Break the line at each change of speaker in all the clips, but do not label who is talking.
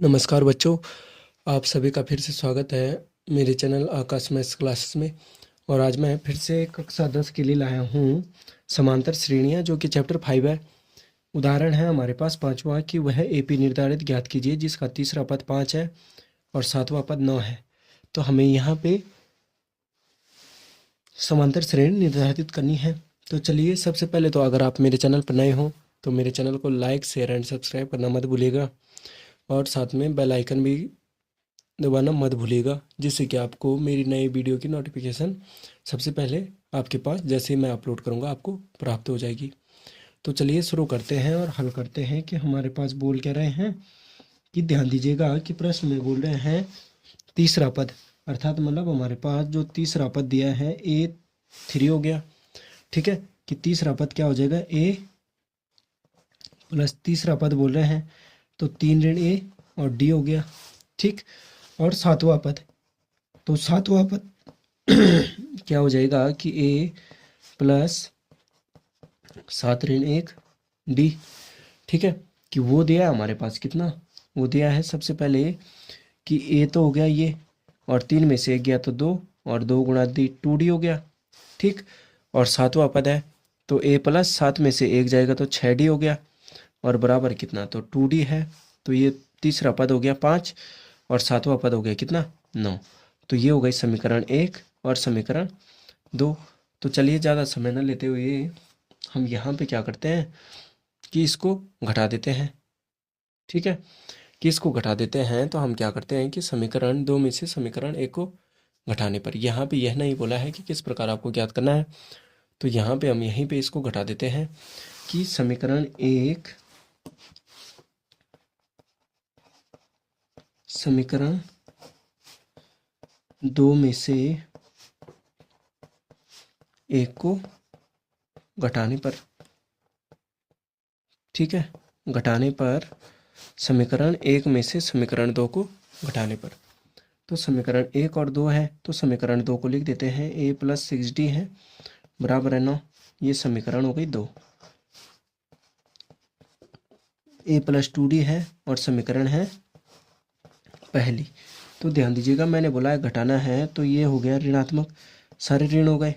नमस्कार बच्चों, आप सभी का फिर से स्वागत है मेरे चैनल आकाश मैथ्स क्लासेस में। और आज मैं फिर से कक्षा 10 के लिए लाया हूँ समांतर श्रेणियाँ, जो कि चैप्टर 5 है। उदाहरण है हमारे पास पांचवा कि वह एपी निर्धारित ज्ञात कीजिए जिसका तीसरा पद 5 है और सातवां पद 9 है। तो हमें यहाँ पे समांतर श्रेणी निर्धारित करनी है। तो चलिए, सबसे पहले तो अगर आप मेरे चैनल पर नए हों तो मेरे चैनल को लाइक, शेयर एंड सब्सक्राइब करना मत भूलिएगा और साथ में बेल आइकन भी दबाना मत भूलिएगा, जिससे कि आपको मेरी नई वीडियो की नोटिफिकेशन सबसे पहले आपके पास जैसे ही मैं अपलोड करूंगा आपको प्राप्त हो जाएगी। तो चलिए शुरू करते हैं और हल करते हैं कि हमारे पास बोल क्या रहे हैं। कि ध्यान दीजिएगा कि प्रश्न में बोल रहे हैं तीसरा पद, अर्थात मतलब हमारे पास जो तीसरा पद दिया है A3 हो गया। ठीक है, कि तीसरा पद क्या हो जाएगा, A प्लस तीसरा पद बोल रहे हैं तो 3 ऋण A और D हो गया। ठीक, और सातवां पद, तो सातवां पद क्या हो जाएगा कि A प्लस 7 ऋण 1 D। ठीक है, कि वो दिया है हमारे पास कितना, वो दिया है सबसे पहले कि A तो हो गया ये, और 3 में से 1 गया तो 2, और 2 गुणा दी 2D हो गया। ठीक, और सातवां पद है तो A प्लस 7 में से 1 जाएगा तो 6D हो गया, और बराबर कितना, तो 2D है। तो ये तीसरा पद हो गया 5 और सातवां पद हो गया कितना, 9। तो ये हो गई समीकरण 1 और समीकरण 2। तो चलिए, ज़्यादा समय न लेते हुए हम यहाँ पे क्या करते हैं कि इसको घटा देते हैं। ठीक है, कि इसको घटा देते हैं तो हम क्या करते हैं कि समीकरण 2 में से समीकरण 1 को घटाने पर, यहाँ पे यह नहीं बोला है कि किस प्रकार आपको ज्ञात करना है, तो यहाँ पे हम यहीं पे इसको घटा देते हैं कि समीकरण 1 समीकरण 2 में से 1 को घटाने पर। ठीक है, घटाने पर समीकरण 1 में से समीकरण 2 को घटाने पर। तो समीकरण 1 और 2 है तो समीकरण 2 को लिख देते हैं A प्लस 6D है बराबर है 9। ये समीकरण हो गई 2। A प्लस 2D है और समीकरण है पहली। तो ध्यान दीजिएगा, मैंने बोला है घटाना है तो ये हो गया ऋणात्मक, सारे ऋण हो गए।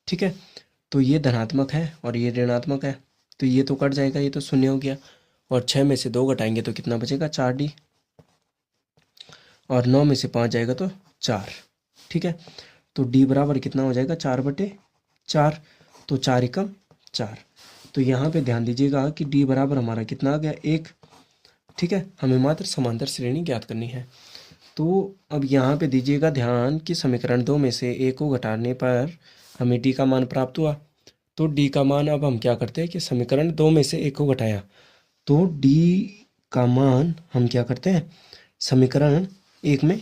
ठीक है, तो ये धनात्मक है और ये ऋणात्मक है, तो ये तो कट जाएगा, ये तो शून्य हो गया। और 6 में से 2 घटाएंगे तो कितना बचेगा, 4D, और 9 में से 5 जाएगा तो 4। ठीक है, तो D बराबर कितना हो जाएगा, 4/4। तो 4 एकम 4। तो यहाँ पे ध्यान दीजिएगा कि D बराबर हमारा कितना आ गया, 1। ठीक है, हमें मात्र समांतर श्रेणी ज्ञात करनी है। तो अब यहाँ पे दीजिएगा ध्यान कि समीकरण 2 में से A को घटाने पर हमें D का मान प्राप्त हुआ। तो D का मान अब हम क्या करते हैं कि समीकरण 2 में से 1 को घटाया तो D का मान हम क्या करते हैं, समीकरण 1 में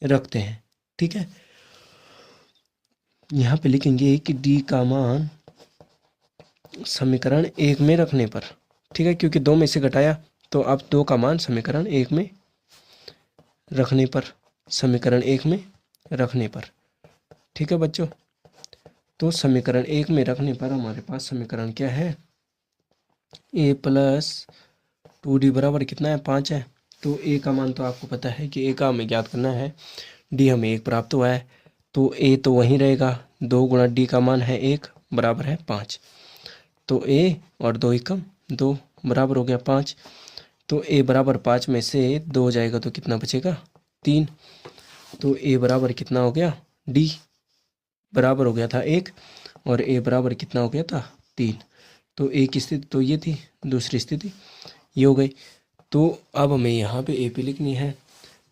रखते हैं। ठीक है, यहाँ पे लिखेंगे कि D का मान समीकरण 1 में रखने पर। ठीक है, क्योंकि 2 में से घटाया तो अब 2 का मान समीकरण 1 में रखने पर, समीकरण 1 में रखने पर। ठीक है बच्चों, तो समीकरण 1 में रखने पर हमारे पास समीकरण क्या है, A प्लस 2D बराबर कितना है, 5 है। तो A का मान तो आपको पता है कि A का हमें ज्ञात करना है, D हमें 1 प्राप्त हुआ है तो A तो वहीं रहेगा। 2 गुणा D का मान है 1 बराबर है 5। तो A और 2 एकम 2 बराबर हो गया 5। तो A बराबर 5 में से 2 जाएगा तो कितना बचेगा, 3। तो A बराबर कितना हो गया, D बराबर हो गया था 1 और A बराबर कितना हो गया था, 3। तो एक स्थिति तो ये थी, दूसरी स्थिति ये हो गई। तो अब हमें यहाँ पे AP लिखनी है।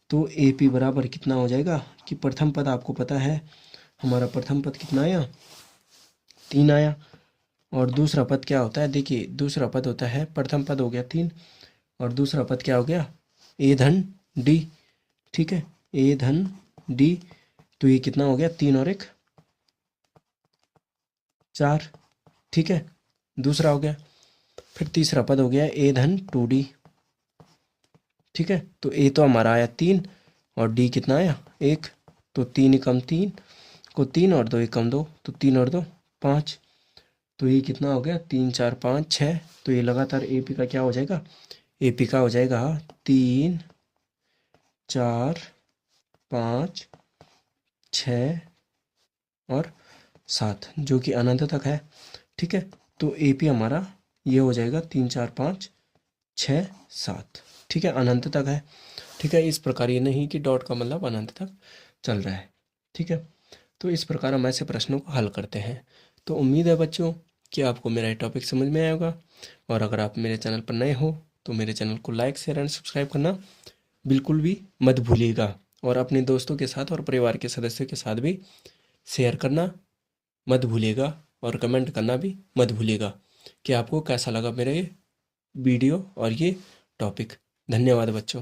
तो AP बराबर कितना हो जाएगा कि प्रथम पद आपको पता है हमारा, प्रथम पद कितना आया, 3 आया। और दूसरा पद क्या होता है, देखिए दूसरा पद होता है, प्रथम पद हो गया 3 और दूसरा पद क्या हो गया, A धन D। ठीक है, A धन D, तो ये कितना हो गया, 3 और 1 4। ठीक है, दूसरा हो गया। फिर तीसरा पद हो गया A धन 2D। ठीक है, तो A तो हमारा आया 3 और D कितना आया 1। तो 3 एकम 3 को 3 और 2 एकम 2, तो 3 और 2 5। तो ये कितना हो गया, 3 4 5 6। तो ये लगातार AP का क्या हो जाएगा, AP का हो जाएगा 3 4 5 6 और 7 जो कि अनंत तक है। ठीक है, तो AP हमारा ये हो जाएगा 3 4 5 6 7। ठीक है, अनंत तक है। ठीक है, इस प्रकार ये नहीं कि डॉट का मतलब अनंत तक चल रहा है। ठीक है, तो इस प्रकार हम ऐसे प्रश्नों को हल करते हैं। तो उम्मीद है बच्चों कि आपको मेरा ये टॉपिक समझ में आया होगा। और अगर आप मेरे चैनल पर नए हो तो मेरे चैनल को लाइक शेयर एंड सब्सक्राइब करना बिल्कुल भी मत भूलिएगा। और अपने दोस्तों के साथ और परिवार के सदस्यों के साथ भी शेयर करना मत भूलिएगा। और कमेंट करना भी मत भूलिएगा कि आपको कैसा लगा मेरा ये वीडियो और ये टॉपिक। धन्यवाद बच्चों।